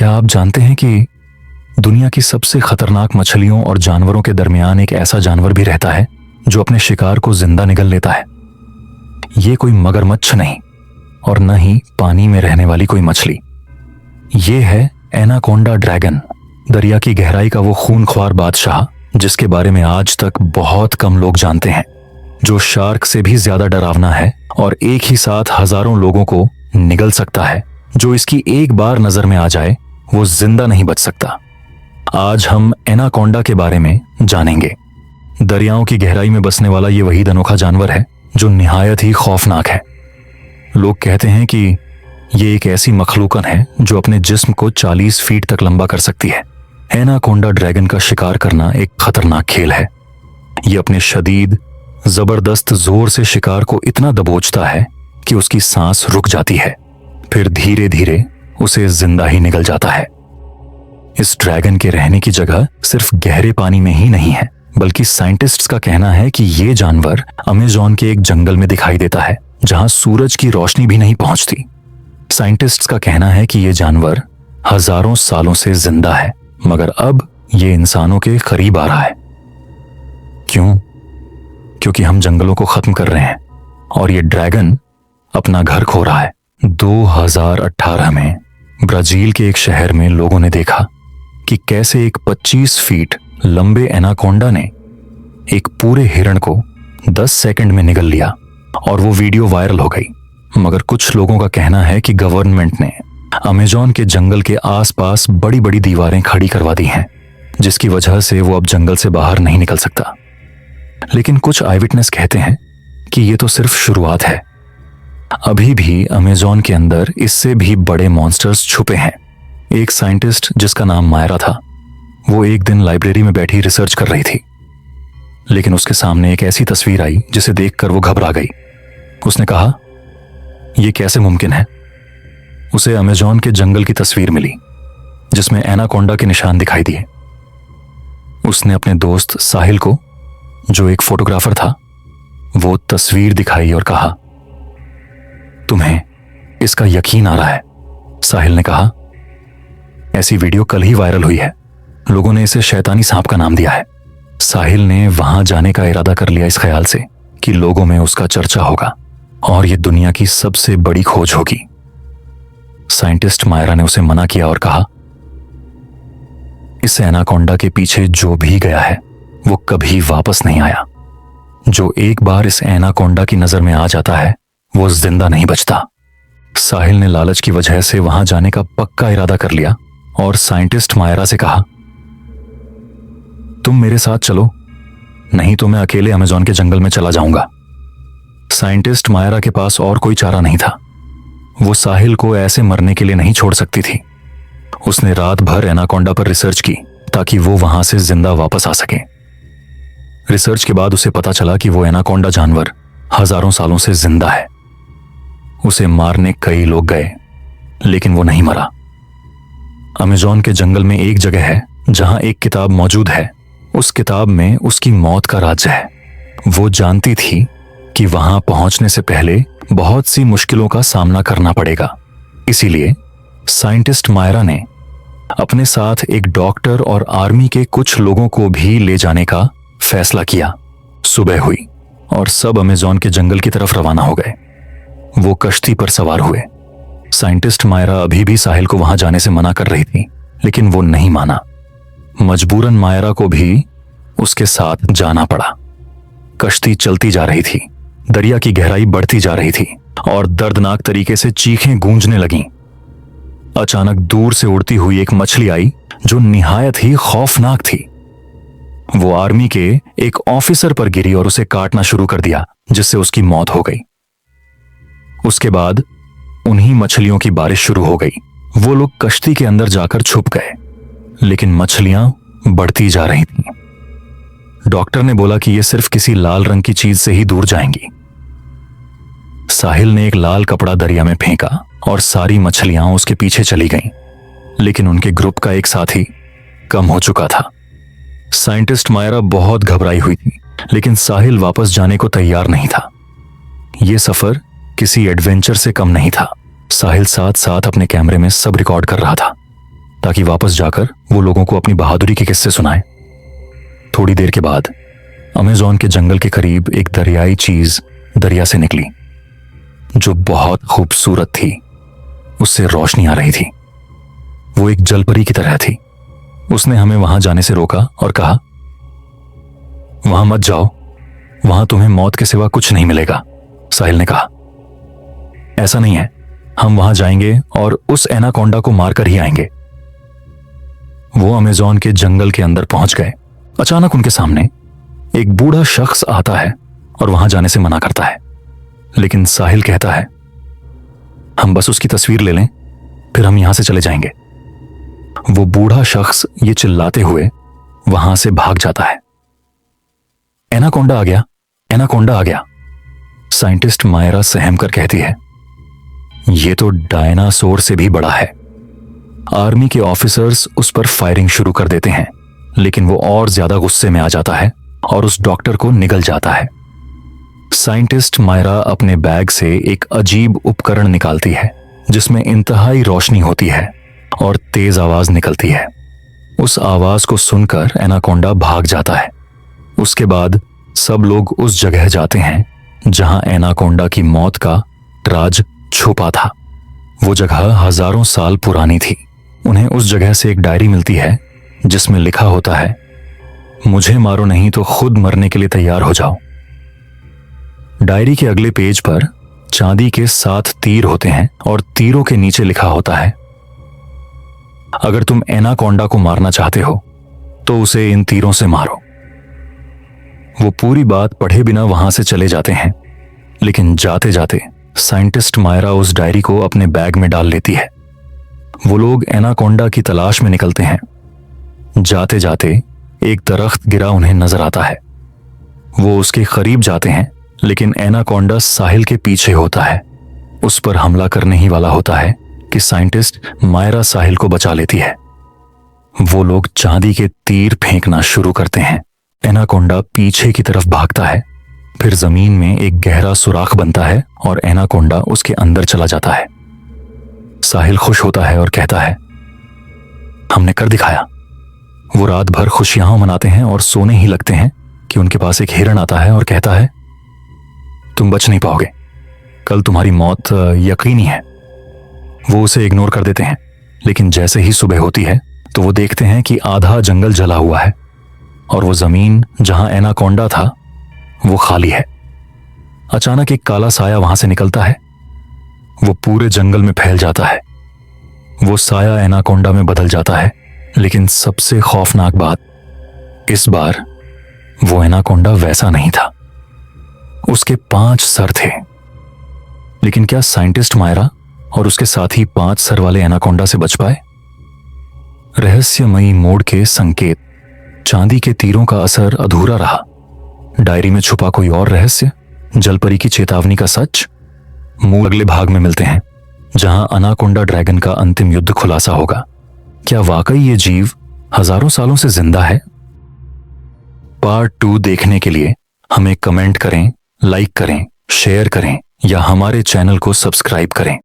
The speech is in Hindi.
क्या आप जानते हैं कि दुनिया की सबसे खतरनाक मछलियों और जानवरों के दरमियान एक ऐसा जानवर भी रहता है जो अपने शिकार को जिंदा निगल लेता है। ये कोई मगरमच्छ नहीं और न ही पानी में रहने वाली कोई मछली। ये है एनाकोंडा ड्रैगन, दरिया की गहराई का वो खूनख्वार बादशाह जिसके बारे में आज तक बहुत कम लोग जानते हैं, जो शार्क से भी ज्यादा डरावना है और एक ही साथ हजारों लोगों को निगल सकता है। जो इसकी एक बार नजर में आ जाए वो जिंदा नहीं बच सकता। आज हम एनाकोंडा के बारे में जानेंगे। दरियाओं की गहराई में बसने वाला ये वही अनोखा जानवर है जो निहायत ही खौफनाक है। लोग कहते हैं कि ये एक ऐसी मखलूकन है जो अपने जिस्म को 40 फीट तक लंबा कर सकती है। एनाकोंडा ड्रैगन का शिकार करना एक खतरनाक खेल है। ये अपने शदीद जबरदस्त जोर से शिकार को इतना दबोचता है कि उसकी सांस रुक जाती है, फिर धीरे धीरे उसे जिंदा ही निगल जाता है। इस ड्रैगन के रहने की जगह सिर्फ गहरे पानी में ही नहीं है, बल्कि साइंटिस्ट्स का कहना है कि ये जानवर अमेज़न के एक जंगल में दिखाई देता है जहां सूरज की रोशनी भी नहीं पहुंचती। साइंटिस्ट्स का कहना है कि ये जानवर हजारों सालों से जिंदा है, मगर अब ये इंसानों के करीब आ रहा है। क्यों? क्योंकि हम जंगलों को खत्म कर रहे हैं और ये ड्रैगन अपना घर खो रहा है। 2018 में ब्राजील के एक शहर में लोगों ने देखा कि कैसे एक 25 फीट लंबे एनाकोंडा ने एक पूरे हिरण को 10 सेकंड में निगल लिया और वो वीडियो वायरल हो गई। मगर कुछ लोगों का कहना है कि गवर्नमेंट ने अमेज़न के जंगल के आसपास बड़ी बड़ी दीवारें खड़ी करवा दी हैं, जिसकी वजह से वो अब जंगल से बाहर नहीं निकल सकता। लेकिन कुछ आई विटनेस कहते हैं कि ये तो सिर्फ शुरुआत है। अभी भी अमेज़न के अंदर इससे भी बड़े मॉन्स्टर्स छुपे हैं। एक साइंटिस्ट जिसका नाम मायरा था, वो एक दिन लाइब्रेरी में बैठी रिसर्च कर रही थी, लेकिन उसके सामने एक ऐसी तस्वीर आई जिसे देखकर वो घबरा गई। उसने कहा, यह कैसे मुमकिन है? उसे अमेज़न के जंगल की तस्वीर मिली जिसमें एनाकोंडा के निशान दिखाई दिए। उसने अपने दोस्त साहिल को, जो एक फोटोग्राफर था, वो तस्वीर दिखाई और कहा, तुम्हें इसका यकीन आ रहा है? साहिल ने कहा, ऐसी वीडियो कल ही वायरल हुई है। लोगों ने इसे शैतानी सांप का नाम दिया है। साहिल ने वहां जाने का इरादा कर लिया इस ख्याल से कि लोगों में उसका चर्चा होगा और ये दुनिया की सबसे बड़ी खोज होगी। साइंटिस्ट मायरा ने उसे मना किया और कहा, इस एनाकोंडा के पीछे जो भी गया है वो कभी वापस नहीं आया। जो एक बार इस एनाकोंडा की नजर में आ जाता है वो जिंदा नहीं बचता। साहिल ने लालच की वजह से वहां जाने का पक्का इरादा कर लिया और साइंटिस्ट मायरा से कहा, तुम मेरे साथ चलो, नहीं तो मैं अकेले अमेज़न के जंगल में चला जाऊंगा। साइंटिस्ट मायरा के पास और कोई चारा नहीं था। वो साहिल को ऐसे मरने के लिए नहीं छोड़ सकती थी। उसने रात भर एनाकोंडा पर रिसर्च की ताकि वो वहां से जिंदा वापस आ सके। रिसर्च के बाद उसे पता चला कि वो एनाकोंडा जानवर हजारों सालों से जिंदा है। उसे मारने कई लोग गए, लेकिन वो नहीं मरा। अमेज़न के जंगल में एक जगह है जहां एक किताब मौजूद है। उस किताब में उसकी मौत का राज है। वो जानती थी कि वहां पहुंचने से पहले बहुत सी मुश्किलों का सामना करना पड़ेगा। इसीलिए साइंटिस्ट मायरा ने अपने साथ एक डॉक्टर और आर्मी के कुछ लोगों को भी ले जाने का फैसला किया। सुबह हुई और सब अमेज़न के जंगल की तरफ रवाना हो गए। वो कश्ती पर सवार हुए। साइंटिस्ट मायरा अभी भी साहिल को वहां जाने से मना कर रही थी, लेकिन वो नहीं माना। मजबूरन मायरा को भी उसके साथ जाना पड़ा। कश्ती चलती जा रही थी, दरिया की गहराई बढ़ती जा रही थी और दर्दनाक तरीके से चीखें गूंजने लगीं। अचानक दूर से उड़ती हुई एक मछली आई जो निहायत ही खौफनाक थी। वो आर्मी के एक ऑफिसर पर गिरी और उसे काटना शुरू कर दिया, जिससे उसकी मौत हो गई। उसके बाद उन्हीं मछलियों की बारिश शुरू हो गई। वो लोग कश्ती के अंदर जाकर छुप गए, लेकिन मछलियां बढ़ती जा रही थीं। डॉक्टर ने बोला कि ये सिर्फ किसी लाल रंग की चीज से ही दूर जाएंगी। साहिल ने एक लाल कपड़ा दरिया में फेंका और सारी मछलियां उसके पीछे चली गईं, लेकिन उनके ग्रुप का एक साथी कम हो चुका था। साइंटिस्ट मायरा बहुत घबराई हुई थी, लेकिन साहिल वापस जाने को तैयार नहीं था। यह सफर किसी एडवेंचर से कम नहीं था। साहिल साथ साथ अपने कैमरे में सब रिकॉर्ड कर रहा था। ताकि वापस जाकर वो लोगों को अपनी बहादुरी के किस्से सुनाए। थोड़ी देर के बाद अमेज़न के जंगल के करीब एक दरियाई चीज दरिया से निकली, जो बहुत खूबसूरत थी। उससे रोशनी आ रही थी। वो एक जलपरी की तरह थी। उसने हमें वहां जाने से रोका और कहा, वहां मत जाओ, वहां तुम्हें मौत के सिवा कुछ नहीं मिलेगा। साहिल ने कहा, ऐसा नहीं है, हम वहां जाएंगे और उस एनाकोंडा को मारकर ही आएंगे। वो अमेज़न के जंगल के अंदर पहुंच गए। अचानक उनके सामने एक बूढ़ा शख्स आता है और वहां जाने से मना करता है, लेकिन साहिल कहता है, हम बस उसकी तस्वीर ले लें, फिर हम यहां से चले जाएंगे। वो बूढ़ा शख्स ये चिल्लाते हुए वहां से भाग जाता है। एनाकोंडा आ गया, एनाकोंडा आ गया। साइंटिस्ट मायरा सहम कर कहती है, ये तो डायनासोर से भी बड़ा है। आर्मी के ऑफिसर्स उस पर फायरिंग शुरू कर देते हैं, लेकिन वो और ज्यादा गुस्से में आ जाता है और उस डॉक्टर को निगल जाता है। साइंटिस्ट मायरा अपने बैग से एक अजीब उपकरण निकालती है, जिसमें इंतहाई रोशनी होती है और तेज आवाज निकलती है। उस आवाज को सुनकर एनाकोंडा भाग जाता है। उसके बाद सब लोग उस जगह जाते हैं जहां एनाकोंडा की मौत का राज छुपा था। वो जगह हजारों साल पुरानी थी। उन्हें उस जगह से एक डायरी मिलती है जिसमें लिखा होता है, मुझे मारो नहीं तो खुद मरने के लिए तैयार हो जाओ। डायरी के अगले पेज पर चांदी के 7 तीर होते हैं और तीरों के नीचे लिखा होता है, अगर तुम एनाकोंडा को मारना चाहते हो तो उसे इन तीरों से मारो। वो पूरी बात पढ़े बिना वहां से चले जाते हैं, लेकिन जाते जाते साइंटिस्ट मायरा उस डायरी को अपने बैग में डाल लेती है। वो लोग एनाकोंडा की तलाश में निकलते हैं। जाते जाते एक दरख्त गिरा उन्हें नजर आता है। वो उसके करीब जाते हैं, लेकिन एनाकोंडा साहिल के पीछे होता है। उस पर हमला करने ही वाला होता है कि साइंटिस्ट मायरा साहिल को बचा लेती है। वो लोग चांदी के तीर फेंकना शुरू करते हैं। एनाकोंडा पीछे की तरफ भागता है, फिर जमीन में एक गहरा सुराख बनता है और एनाकोंडा उसके अंदर चला जाता है। साहिल खुश होता है और कहता है, हमने कर दिखाया। वो रात भर खुशियां मनाते हैं और सोने ही लगते हैं कि उनके पास एक हिरण आता है और कहता है, तुम बच नहीं पाओगे, कल तुम्हारी मौत यकीनी है। वो उसे इग्नोर कर देते हैं, लेकिन जैसे ही सुबह होती है तो वो देखते हैं कि आधा जंगल जला हुआ है और वो जमीन जहां एनाकोंडा था वो खाली है। अचानक एक काला साया वहां से निकलता है। वो पूरे जंगल में फैल जाता है। वो साया एनाकोंडा में बदल जाता है, लेकिन सबसे खौफनाक बात, इस बार वो एनाकोंडा वैसा नहीं था। उसके 5 सर थे। लेकिन क्या साइंटिस्ट मायरा और उसके साथी 5 सर वाले एनाकोंडा से बच पाए? रहस्यमयी मोड़ के संकेत, चांदी के तीरों का असर अधूरा रहा, डायरी में छुपा कोई और रहस्य, जलपरी की चेतावनी का सच। अगले भाग में मिलते हैं, जहां एनाकोंडा ड्रैगन का अंतिम युद्ध खुलासा होगा। क्या वाकई ये जीव हजारों सालों से जिंदा है? पार्ट 2 देखने के लिए हमें कमेंट करें, लाइक करें, शेयर करें या हमारे चैनल को सब्सक्राइब करें।